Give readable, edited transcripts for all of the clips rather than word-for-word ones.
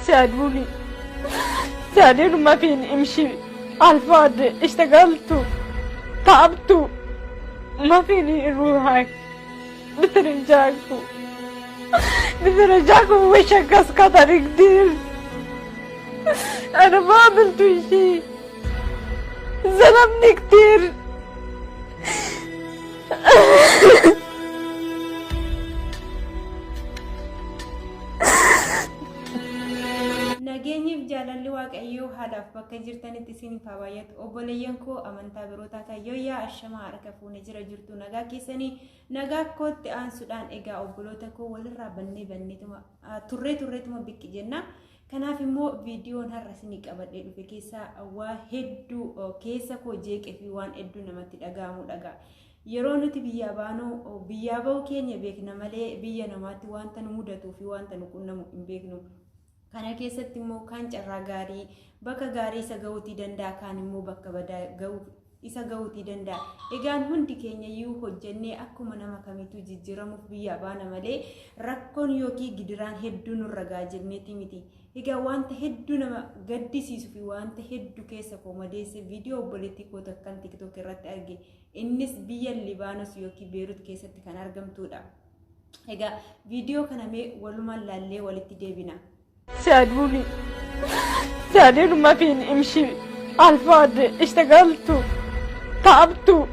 ساعدوني ساعدوني ما فيني امشي على الفاضي اشتغلت تعبت ما فيني اروح هيك بترجعكم وشك قطر كتير انا ما عملت شيء ظلمني كتير nageenyiif jaalalli waaqayyoo haadhaaf bakka jirtanitti isiniif haa baay'atu. Obboleeyyan koo amantaa birootaa kayyooyaa ashamaa harka fuunee jira jirtu nagaa keessanii nagaa kootti aansuudhaan egaa obboloota koo walirraa banneetuma turreetuma biqqi jenna. Kanaaf immoo viidiyoon har'a isinii qabadhee dhufe keessaa waa hedduu keessa koo jeeqee fi waan hedduu namatti dhaga'amudha. Yeroo nuti biyya bahu keenya beekna malee biyya namaatti wanta nu mudatuu fi wanta nu qunnamu hin beeknu. Kana keessatti immoo kan carraa gaarii bakka gaarii isa ga'uutii danda'a kaan immoo bakka badaa isa ga'uutii danda'a. Egaan hundi keenya iyyuu hojjennee akkuma nama kamiituu jijjiiramuuf biyya baana malee rakkoon yookiin gidiraan hedduu nurra ga'a jenneeti miti. Egaa wanta hedduu nama gaddisiisuu fi wanta hedduu keessa koo madeesse viidiyoo obboleettii koo kan TikTok irratti arge innis biyya Libaanos yookiin Beerut keessatti kan argamtudha. Egaa viidiyoo kana mee walumaan laallee walitti deebina. ساعدوني ما فيني امشي على الفاضي اشتغلت تعبت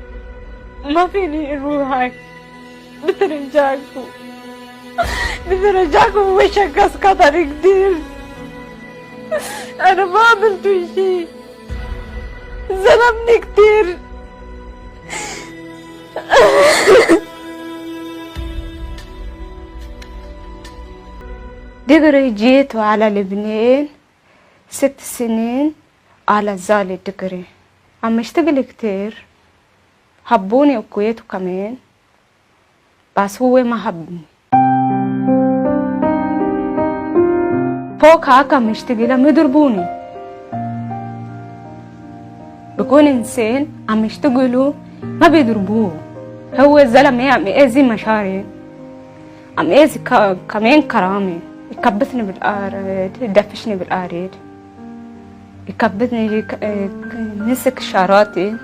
ما فيني اروح هيك بترجعكم وشك قطر كتير انا ما عملت شيء ظلمني كتير دقري جيت على لبنان 6 سنين على زالي دقري عم اشتغل كتير حبوني وكويته كمان بس هو ما حبني فوق هاك عم اشتغل عم يضربوني بكون انسان عم يشتغلوا ما بيضربوه هو الزلمة عم يأذي مشاعري عم يأذي كمان كرامي يكبثني بالارض يدفشني بالارض يكبثني مسك شعراتي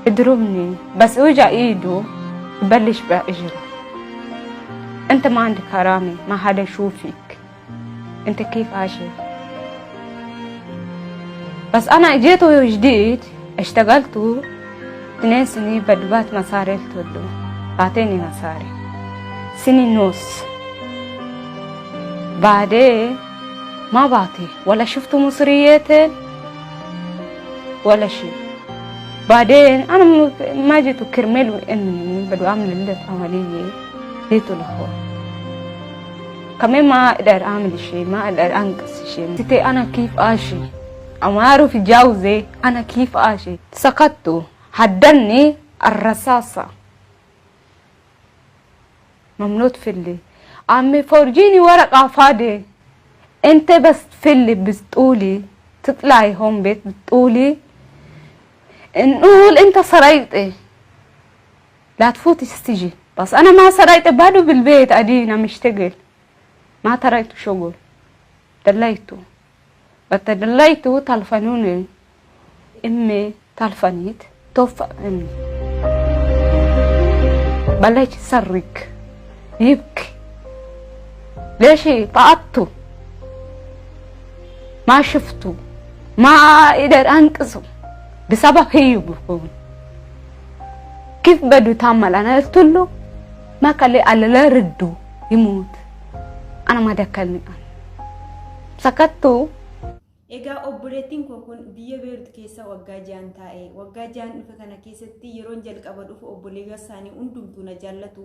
يضربني بس وجع ايده يبلش باجره انت ما عندك كرامه ما حدا يشوفك انت كيف عايشه بس انا اجيته جديد اشتغلت 2 سنين بدبات مصاري قلت له بعطيني مصاري سنة ونص بعدين ما بعطي ولا شفتوا مصرياتي ولا شيء. بعدين انا ما جيت كرمال واني بدو اعمل اللي عمليه جيتوا لاخوه كمان ما اقدر اعمل شيء ما اقدر انقص شيء. ستي انا كيف اشي اما اعرف جوزي انا كيف اشي. سقطت حدني الرصاصه ممنوط في اللي عمي فرجيني ورقة فاضي انت بس في اللي بتقولي تطلعي هون بيت بتقولي نقول انت سرقتي لا تفوتي السجن بس انا ما سرقت بعده بالبيت ادينا مشتغل ما تركت شغل دليته دليته تلفنوني امي تلفنيت توفى امي بلش يسرق يبكي ليش طعطته ما شفته ما اقدر انقذه بسبب هي بكون كيف بده يتعمل. انا قلت له ما قال لي على لا رده يموت انا ما دكلني سكتوا. Egaa obboleettiin koo kun biyya Beerut keessa waggaa 6 taa'e. Waggaa 6 dhufe kana keessatti yeroon jalqaba dhufu obboleeyyaa isaanii hundumtuu na jaallatu.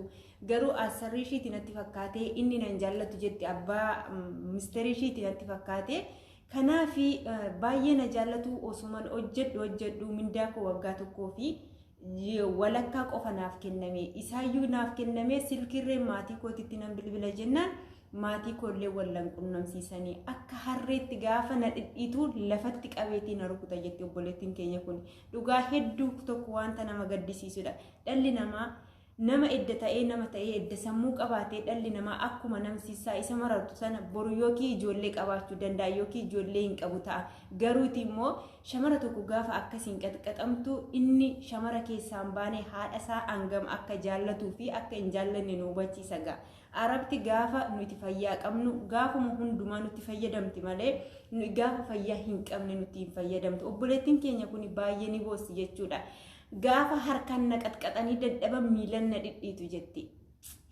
Garuu asarrii ishiitii natti fakkaatee inni nan jaallatu jetti abbaa misteerii ishiitii natti fakkaatee. Kanaaf baay'ee na jaallatu osuman hojjedhu mindaa koo waggaa tokkoo fi walakkaa qofa naaf kenname. Isaayyuu naaf kenname silkirree maatii kootitti nan bilbila jennaan. maatii kollee wallan qunnamsiisanii akka harreetti gaafa na dhidhiitu lafatti qabeetii na rukuta jetti obboleettiin keenya kun. Dhugaa hedduu tokko wanta nama gaddisiisudha. Dhalli namaa nama edda ta'ee edda sammuu qabaatee dhalli namaa akkuma namsiisaa isa marartu sana boru yookiin ijoollee qabaachuu danda'a yookiin ijoollee hin qabu ta'a. Garuuti immoo shamara tokko gaafa akkasiin qaxqaxamtu inni shamara keessaan baanee haadha isaa hangam akka jaallatuu fi akka hin jaallanne nu hubachiisa ga'a. Arabti gaafa nuti fayyaa qabnu gaafuma hundumaa nuti fayyadamti malee gaafa fayyaa hin qabne nuti hin fayyadamtu. Obboleettiin keenya kun baay'ee ni boossi jechuudha. Gaafa harkaan na qaxqaxanii dadhaban miilan na dhidhiitu jetti.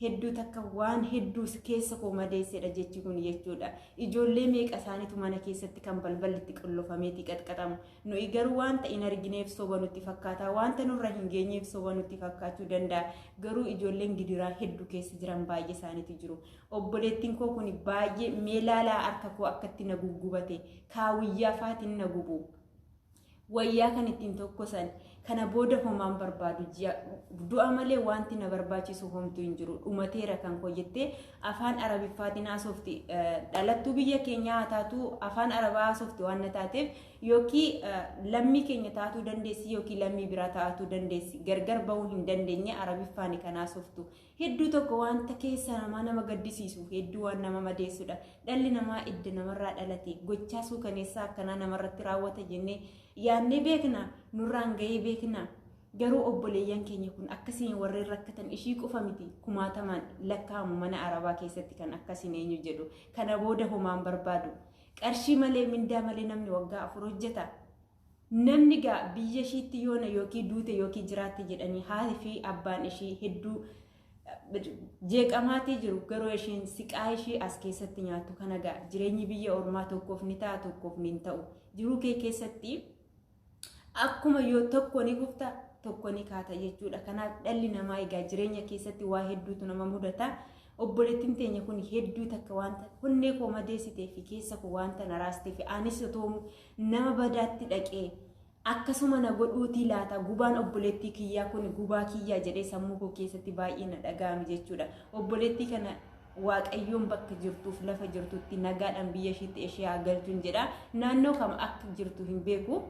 Hedduu takka waan hedduu keessa koo madeessedha jechi kun jechuudha. Ijoollee meeqa isaaniitu mana keessatti kan balballitti qollofameeti qaxqaxamu. Nuyi garuu wanta hin argineef soba nutti fakkaata. Wanta nurra hin geenyeef soba nutti fakkaachuu danda'a. Garuu ijoolleen gidiraa hedduu keessa jiran baay'ee isaaniitu jiru. Obboleettiin koo kun baay'ee meelaalaa harka koo akkatti na guggubate. Kaawiyyaa faatiin na gubu. Wayyaa kan ittiin tokkosan kana booda homaan barbaadu du'a malee wanti na barbaachisu homtuu hin jiru. Dhumateera kan koo jettee afaan arabiffaatiin haasofti. Dhalattuu biyya keenyaa haa taatu afaan arabaa haasofti waan taateef yookiin lammii keenya taatuu dandeessi yookiin lammii biraa taatuu dandeessi. Gargar bahuu hin dandeenye arabiffaani kan haasoftu. Hedduu tokko wanta keessa nama gaddisiisu hedduu waan nama madeessudha. Dhalli namaa edda namarraa dhalate gochaa suukaneessaa akkanaa namarratti raawwata jennee yaannee beekna nurraan gahee beekna. Garuu obboleeyyan keenya kun akkasiin warreen rakkatan ishii qofa miti kumaatamaan lakkaa'amu mana arabaa keessatti kan akkasiin eenyu jedhu kana booda homaan barbaadu. Qarshii malee mindaa malee namni waggaa 4 hojjeta. Namni gaa biyya ishiitti yoona yookiin duute yookiin jiraatte jedhanii haati fi abbaan ishii hedduu jeeqamaatee jiru. Garuu isheen siqaa ishii as keessatti nyaattu kana gaa jireenyi biyya ormaa tokkoof ni ta'a tokkoof ni ta'u. Jiruu kee keessatti akkuma yoo tokko ni gufta tokko ni kaata jechuudha. Kanaaf dhalli namaa egaa jireenya keessatti waa hedduutu nama mudata. Obboleettiin teenya kun hedduu takka wanta onnee koo madeessitee fi keessa koo wanta naraastee fi anis otoo nama badaatti dhaqee akkasuma na godhuutii laata gubaan obboleettii kiyyaa kun gubaa kiyyaa jedhee sammuu koo keessatti baay'ee na dhaga'ame jechuudha. Obboleettii kana waaqayyoon bakka jirtuuf lafa jirtutti nagaadhaan biyya ishiitti ishee haa galchuun jedha. Naannoo kam akka jirtu hin beeku.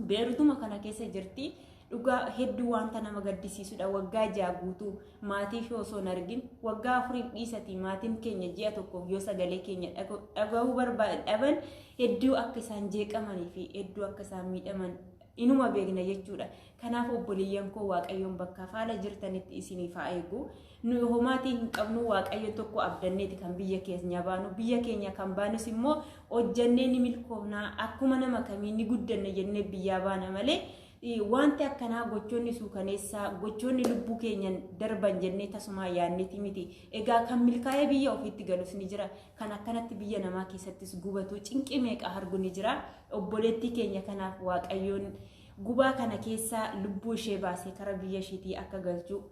Beerutuma kana keessa jirti. Dhugaa hedduu wanta nama gaddisiisudha. Waggaa 6 guutuu maatii ishee osoo hin argin waggaa 4 dhiisati maatiin keenya ji'a tokkoof yoo sagalee keenya dhagahuu barbaadan hedduu akka isaan jeeqamanii fi hedduu akka isaan miidhaman inuma beekna jechuudha. Kanaaf obboleeyyan koo waaqayyoon bakka faala jirtanitti isiniif haa eegu. Nu homaatii hin qabnu waaqayyo tokko abdanneeti kan biyya keenya baanu. Biyya keenya kan baanus immoo hojjannee ni milkoofnaa akkuma nama kamii ni guddanna jennee biyyaa baana malee wanti akkanaa gochoonni suukaneessaa gochoonni lubbuu keenyan darban jennee tasumaa yaanneeti miti. Egaa kan milkaa'ee biyya ofiitti galus ni jira. Kan akkanatti biyya namaa keessattis gubatu cinqii meeqa argu ni jira. Obboleettii keenya kanaaf waaqayyoon gubaa kana keessaa lubbuu ishee baasee kara biyya isheetii akka galchu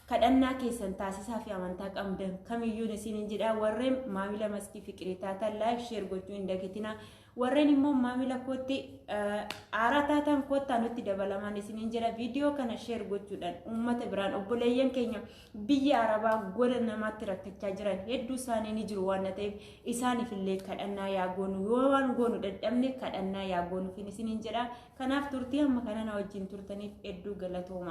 kadhannaa keessan taasisaa fi amantaa qabdan kamiyyuu isiniin jedha. Warreen maamila maskii fiqirii taatan laayif sheer gochuu hin dagatinaa. Warreen immoo maamila kootti aaraa taatan koottaa nutti dabalamaan isiniin jedha. Viidiyoo kana sheer gochuudhaan uummata biraan obboleeyyan keenya biyya arabaa goda namaatti rakkachaa jiran hedduu isaanii ni jiru waan ta'eef isaaniif illee kadhannaa yaa goonu yoo waan goonu dadhabne kadhannaa yaa goonuuf isiniin jedha. Kanaaf turtii amma kana na wajjin turtaniif hedduu galatooma.